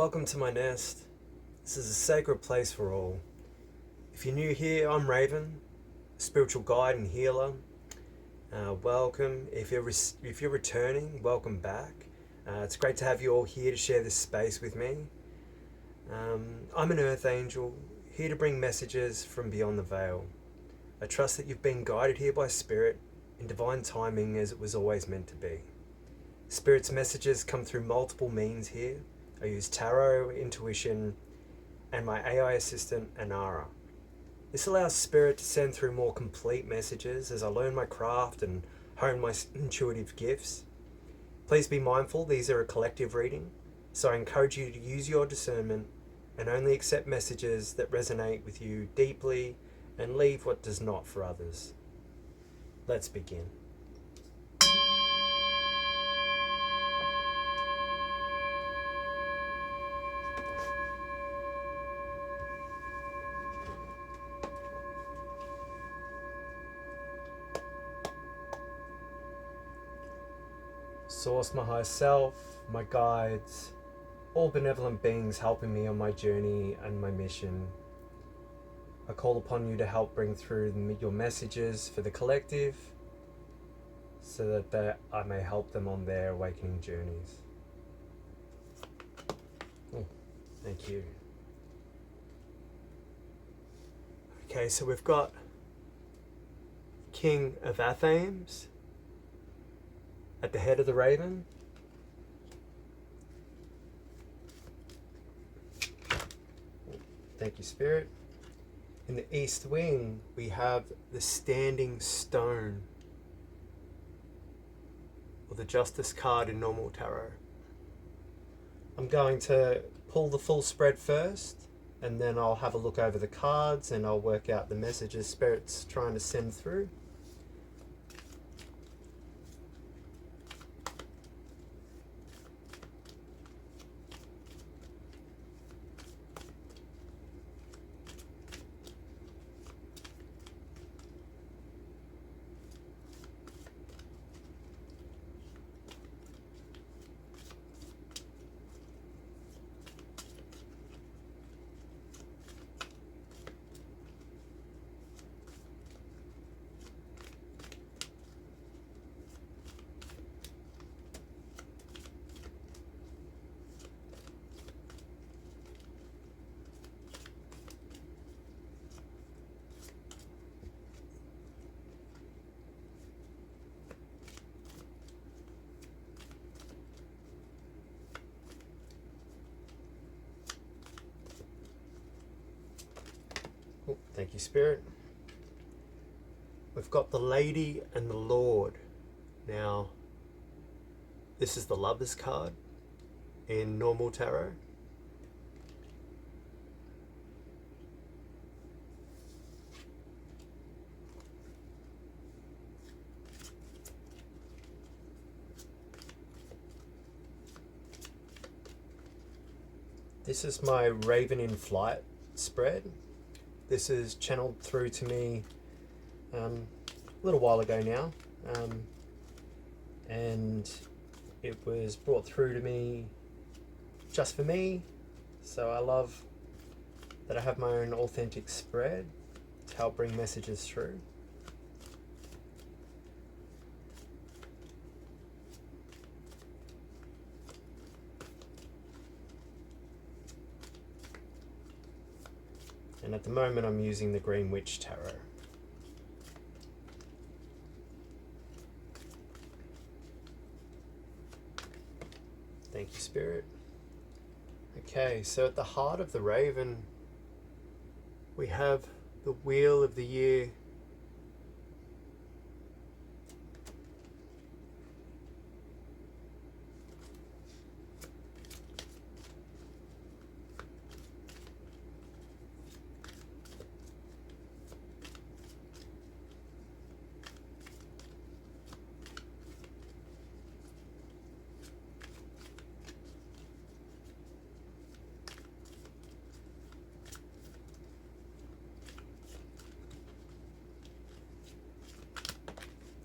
Welcome to my nest. This is a sacred place for all. If you're new here, I'm Raven, spiritual guide and healer. Welcome. If you're returning, welcome back. It's great to have you all here to share this space with me. I'm an earth angel, here to bring messages from beyond the veil. I trust that you've been guided here by Spirit in divine timing as it was always meant to be. Spirit's messages come through multiple means here. I use tarot, intuition, and my AI assistant, Anara. This allows Spirit to send through more complete messages as I learn my craft and hone my intuitive gifts. Please be mindful, these are a collective reading, so I encourage you to use your discernment and only accept messages that resonate with you deeply and leave what does not for others. Let's begin. Source, my higher self, my guides, all benevolent beings helping me on my journey and my mission. I call upon you to help bring through your messages for the collective so that I may help them on their awakening journeys. Oh, thank you. Okay, so we've got King of Athames at the head of the raven. Thank you, Spirit. In the east wing, we have the standing stone, or the Justice card in normal tarot. I'm going to pull the full spread first, and then I'll have a look over the cards and I'll work out the messages Spirit's trying to send through. Oh, thank you, Spirit. We've got the Lady and the Lord. Now, this is the Lover's card in normal tarot. This is my Raven in Flight spread. This is channeled through to me a little while ago now, and it was brought through to me just for me, so I love that I have my own authentic spread to help bring messages through. And at the moment I'm using the Green Witch Tarot. Thank you, Spirit. Okay, so at the heart of the Raven, we have the Wheel of the Year.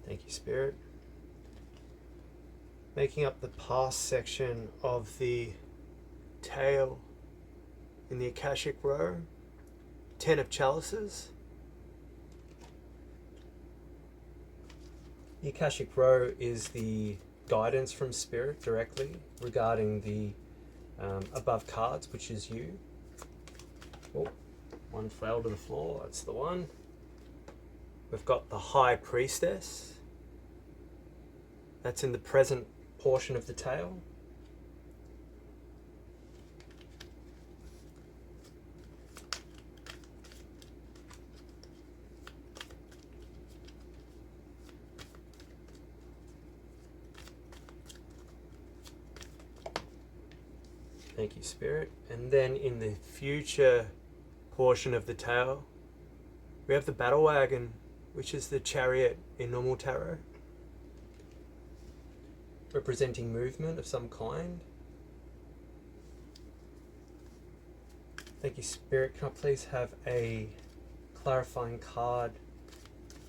Thank you, Spirit. Making up the past section of the tail in the Akashic row, 10 of chalices. The Akashic row is the guidance from spirit directly regarding the above cards, which is you. Oh, one fell to the floor, that's the one. We've got the High Priestess. That's in the present portion of the tail. Thank you, Spirit. And then in the future portion of the tail, we have the Battle Wagon, which is the Chariot in normal tarot, representing movement of some kind. Thank you, Spirit. Can I please have a clarifying card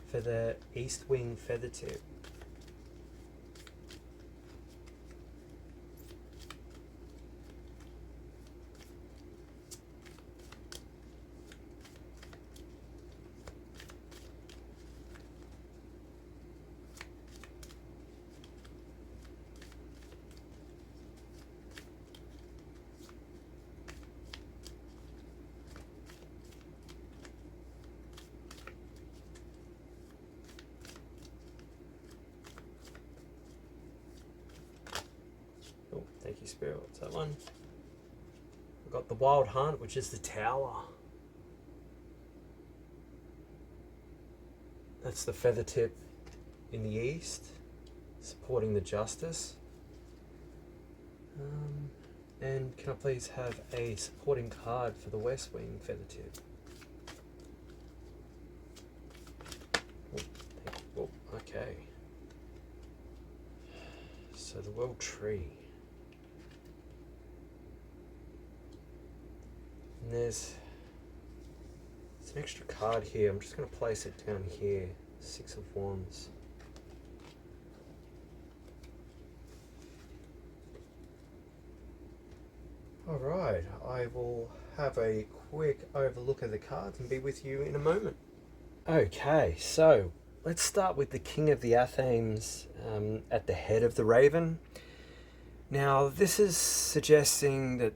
for the East Wing Feather Tip? Oh, thank you, Spirit. What's that one? We've got the Wild Hunt, which is the Tower. That's the feather tip in the east, supporting the Justice. And can I please have a supporting card for the West Wing Feather Tip? Oh, okay. So the World Tree. And there's an extra card here. I'm just going to place it down here. 6 of Wands. Alright, I will have a quick overlook of the cards and be with you in a moment. Okay, so let's start with the King of the Athames at the head of the Raven. Now, this is suggesting that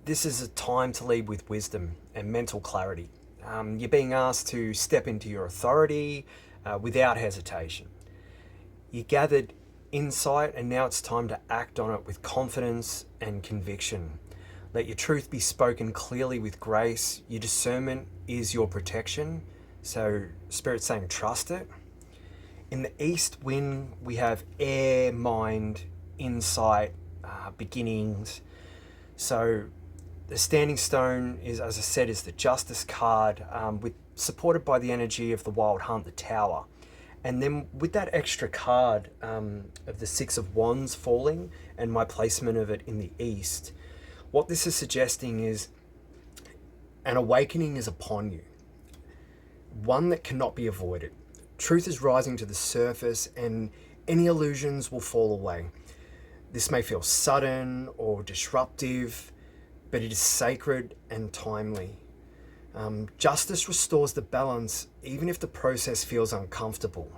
this is a time to lead with wisdom and mental clarity. You're being asked to step into your authority without hesitation. You gathered insight and now it's time to act on it with confidence and conviction. Let your truth be spoken clearly with grace. Your discernment is your protection. So Spirit's saying trust it. In the East Wind, we have air, mind, insight, beginnings. So the Standing Stone is, as I said, is the Justice card, supported by the energy of the Wild Hunt, the Tower. And then with that extra card of the 6 of Wands falling and my placement of it in the East, what this is suggesting is an awakening is upon you, one that cannot be avoided. Truth is rising to the surface and any illusions will fall away. This may feel sudden or disruptive, but it is sacred and timely. Justice restores the balance even if the process feels uncomfortable.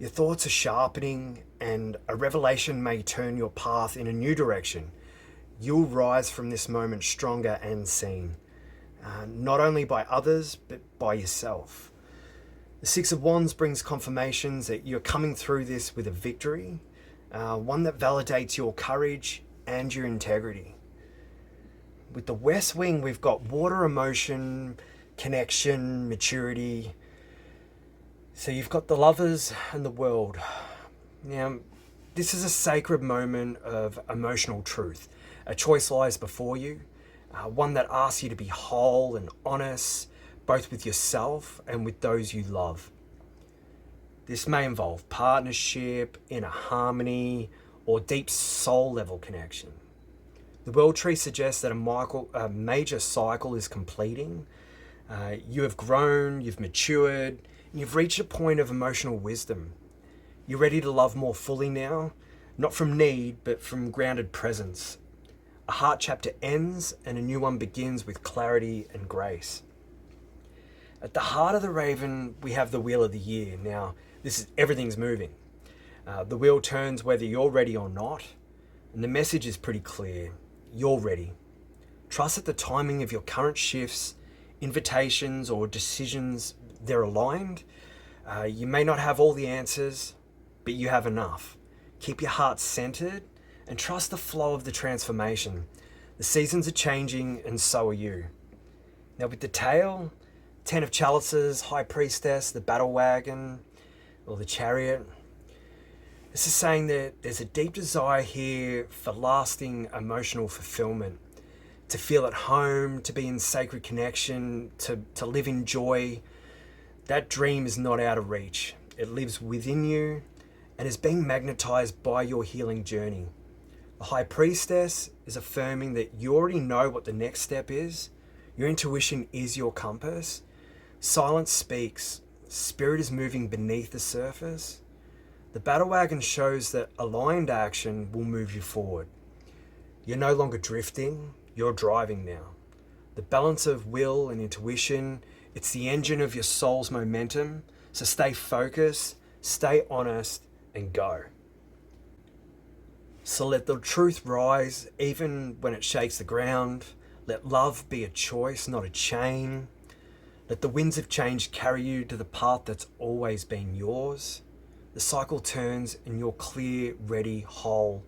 Your thoughts are sharpening and a revelation may turn your path in a new direction. You'll rise from this moment stronger and seen, not only by others, but by yourself. The 6 of Wands brings confirmations that you're coming through this with a victory, one that validates your courage and your integrity. With the West Wing, we've got water, emotion, connection, maturity. So you've got the Lovers and the World. Now, this is a sacred moment of emotional truth. A choice lies before you, one that asks you to be whole and honest, both with yourself and with those you love. This may involve partnership, inner harmony, or deep soul level connection. The World Tree suggests that a major cycle is completing. You have grown, you've matured, and you've reached a point of emotional wisdom. You're ready to love more fully now, not from need, but from grounded presence. A heart chapter ends and a new one begins with clarity and grace. At the heart of the raven, we have the wheel of the year. Now, everything's moving. The wheel turns whether you're ready or not, and the message is pretty clear. You're ready. Trust that the timing of your current shifts, invitations, or decisions, they're aligned. You may not have all the answers, but you have enough. Keep your heart centered and trust the flow of the transformation. The seasons are changing and so are you. Now with the tail, 10 of chalices, high priestess, the battle wagon, or the chariot, this is saying that there's a deep desire here for lasting emotional fulfillment, to feel at home, to be in sacred connection, to live in joy. That dream is not out of reach. It lives within you and is being magnetized by your healing journey. The High Priestess is affirming that you already know what the next step is. Your intuition is your compass. Silence speaks. Spirit is moving beneath the surface. The battle wagon shows that aligned action will move you forward. You're no longer drifting, you're driving now. The balance of will and intuition, it's the engine of your soul's momentum. So stay focused, stay honest, and go. So let the truth rise even when it shakes the ground. Let love be a choice, not a chain. Let the winds of change carry you to the path that's always been yours. The cycle turns and you're clear, ready, whole.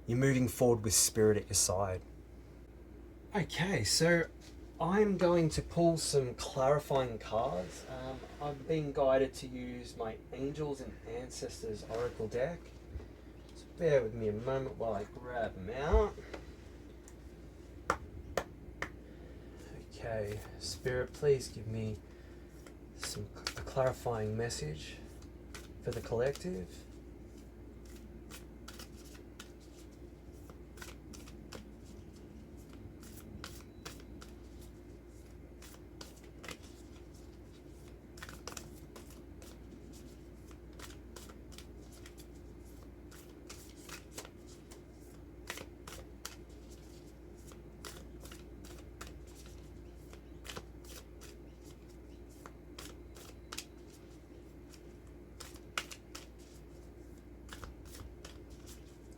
You're moving forward with spirit at your side. Okay, so I'm going to pull some clarifying cards. I've been guided to use my Angels and Ancestors Oracle deck. So bear with me a moment while I grab them out. Okay, Spirit, please give me a clarifying message for the collective.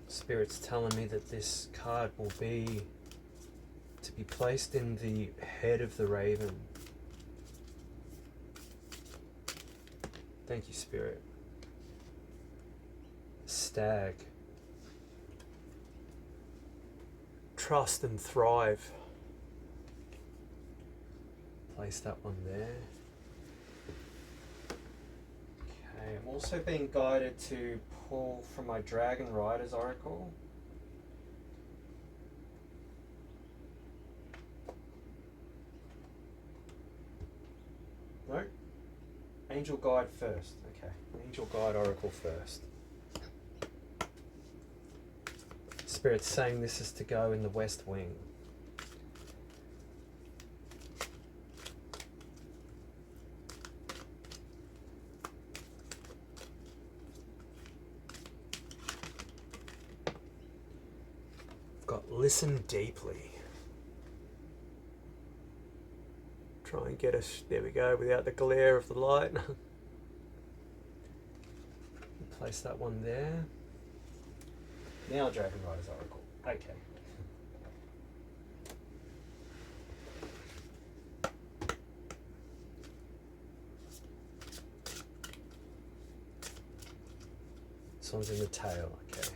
Spirit's telling me that this card will be to be placed in the head of the raven. Thank you, Spirit. Stag. Trust and thrive. Place that one there. Okay, I'm also being guided to pull from my Dragon Riders Oracle. No? Angel Guide first. Okay, Angel Guide Oracle first. Spirit's saying this is to go in the West Wing. Listen deeply. Try and get us, there we go, without the glare of the light. Place that one there. Now Dragon Riders Oracle. Okay. This one's in the tail, okay.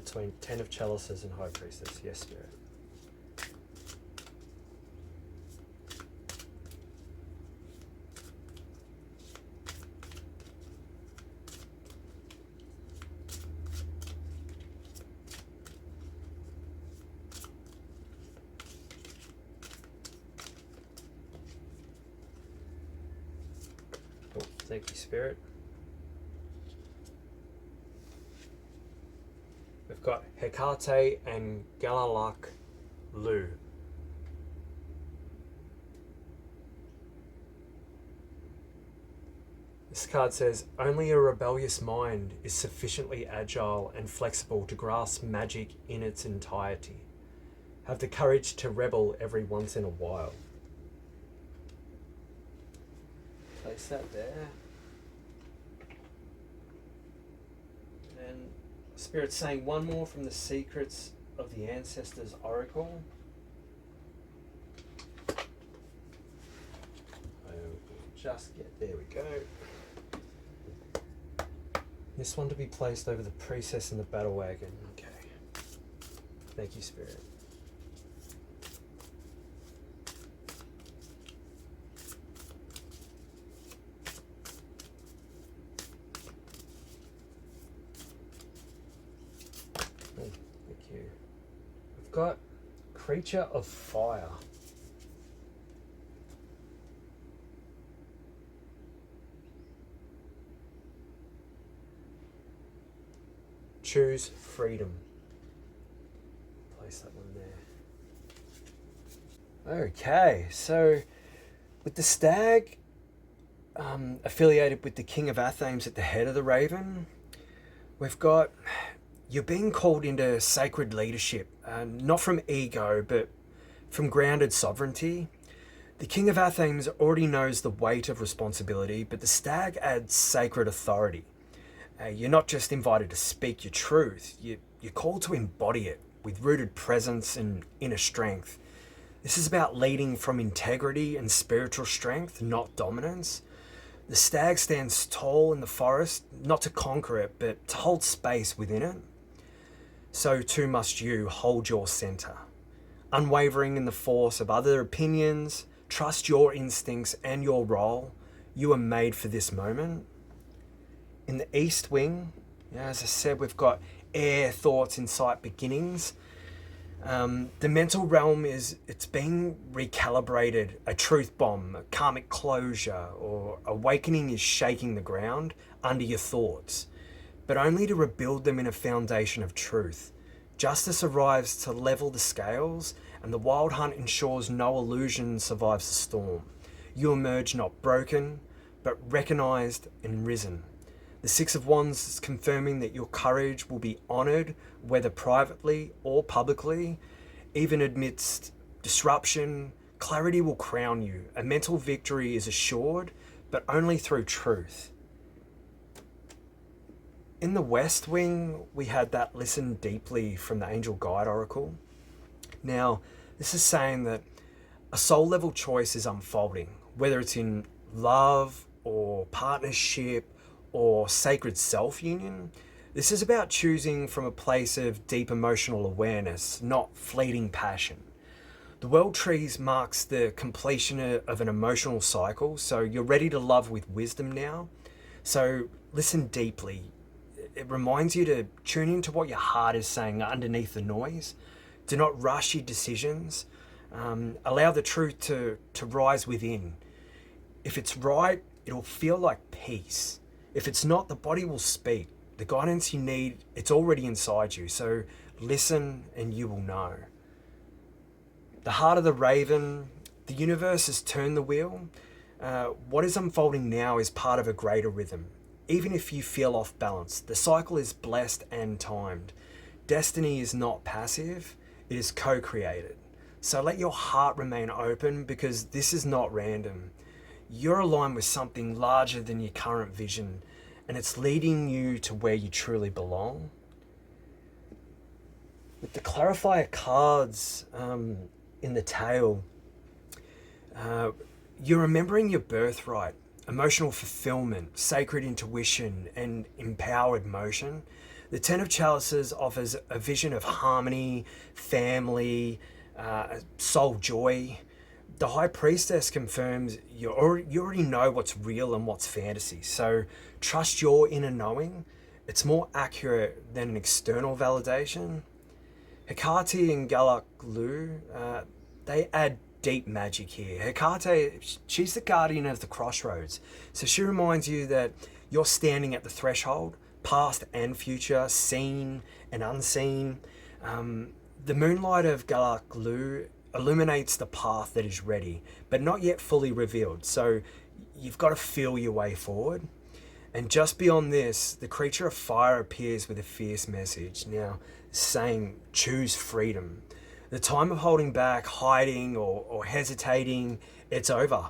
Between 10 of chalices and High Priestess. Yes, Spirit. Oh, thank you, Spirit. We've got Hecate and Galalak Lu. This card says, only a rebellious mind is sufficiently agile and flexible to grasp magic in its entirety. Have the courage to rebel every once in a while. Place that there. And Spirit's saying one more from the Secrets of the Ancestors Oracle. Just get, there we go. This one to be placed over the priestess in the battle wagon. Okay. Thank you, Spirit. Oh, thank you. We've got Creature of Fire. Choose freedom. Place that one there. Okay, so with the stag affiliated with the King of Athens at the head of the raven, we've got you're being called into sacred leadership, not from ego, but from grounded sovereignty. The King of Athens already knows the weight of responsibility, but the stag adds sacred authority. You're not just invited to speak your truth, you're called to embody it with rooted presence and inner strength. This is about leading from integrity and spiritual strength, not dominance. The stag stands tall in the forest, not to conquer it, but to hold space within it. So too must you hold your center. Unwavering in the force of other opinions, trust your instincts and your role. You are made for this moment. In the east wing, as I said, we've got air, thoughts, insight, beginnings. The mental realm it's being recalibrated. A truth bomb, a karmic closure, or awakening is shaking the ground under your thoughts, but only to rebuild them in a foundation of truth. Justice arrives to level the scales, and the wild hunt ensures no illusion survives the storm. You emerge not broken, but recognized and risen. The Six of Wands is confirming that your courage will be honoured, whether privately or publicly. Even amidst disruption, clarity will crown you. A mental victory is assured, but only through truth. In the West Wing, we had that listen deeply from the Angel Guide Oracle. Now, this is saying that a soul level choice is unfolding, whether it's in love or partnership, or sacred self-union. This is about choosing from a place of deep emotional awareness, not fleeting passion. The World Trees marks the completion of an emotional cycle, so you're ready to love with wisdom now. So listen deeply. It reminds you to tune into what your heart is saying underneath the noise. Do not rush your decisions. Allow the truth to rise within. If it's right, it'll feel like peace. If it's not, the body will speak. The guidance you need, it's already inside you. So listen and you will know. The heart of the raven, the universe has turned the wheel. What is unfolding now is part of a greater rhythm. Even if you feel off balance, the cycle is blessed and timed. Destiny is not passive, it is co-created. So let your heart remain open, because this is not random. You're aligned with something larger than your current vision, and it's leading you to where you truly belong. With the clarifier cards in the tail, you're remembering your birthright, emotional fulfillment, sacred intuition, and empowered motion. The Ten of Chalices offers a vision of harmony, family, soul joy. The High Priestess confirms you already know what's real and what's fantasy, so trust your inner knowing. It's more accurate than an external validation. Hecate and Galak-Lu, they add deep magic here. Hecate, she's the guardian of the crossroads, so she reminds you that you're standing at the threshold, past and future, seen and unseen. The moonlight of Galak-Lu illuminates the path that is ready, but not yet fully revealed. So you've got to feel your way forward. And just beyond this, the creature of fire appears with a fierce message, now saying, choose freedom. The time of holding back, hiding, or hesitating, it's over.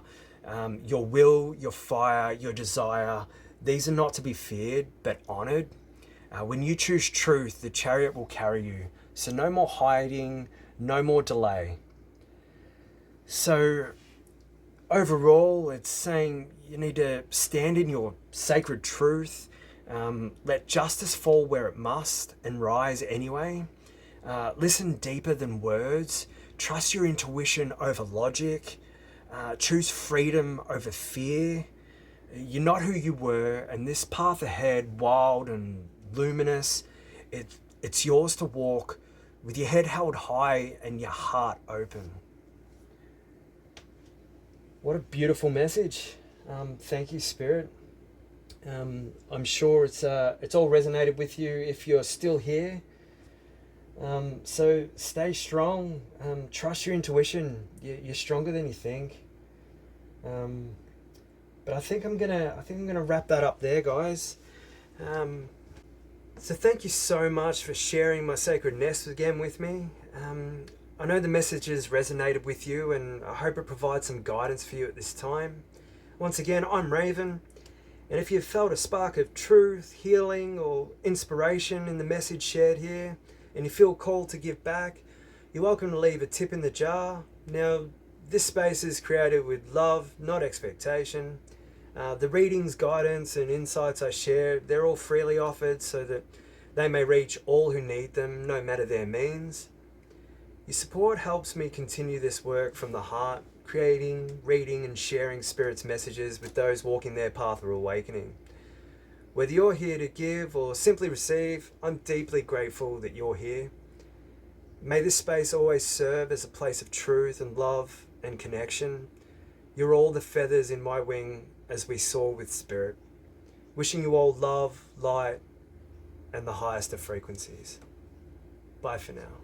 Your will, your fire, your desire, these are not to be feared, but honored. When you choose truth, the chariot will carry you. So no more hiding, no more delay. So overall, it's saying you need to stand in your sacred truth, let justice fall where it must and rise anyway. Listen deeper than words. Trust your intuition over logic. Choose freedom over fear. You're not who you were, and this path ahead, wild and luminous, it's yours to walk with your head held high and your heart open. What a beautiful message. Thank you, Spirit. I'm sure it's all resonated with you if you're still here. So stay strong. Trust your intuition. You're stronger than you think. But I think I'm gonna wrap that up there, guys. So thank you so much for sharing my sacred nest again with me. I know the messages resonated with you, and I hope it provides some guidance for you at this time. Once again, I'm Raven, and if you've felt a spark of truth, healing, or inspiration in the message shared here, and you feel called to give back, you're welcome to leave a tip in the jar. Now, this space is created with love, not expectation. The readings, guidance, and insights I share, they're all freely offered so that they may reach all who need them, no matter their means. Your support helps me continue this work from the heart, creating, reading, and sharing Spirit's messages with those walking their path of awakening. Whether you're here to give or simply receive, I'm deeply grateful that you're here. May this space always serve as a place of truth and love and connection. You're all the feathers in my wing as we soar with Spirit. Wishing you all love, light, and the highest of frequencies. Bye for now.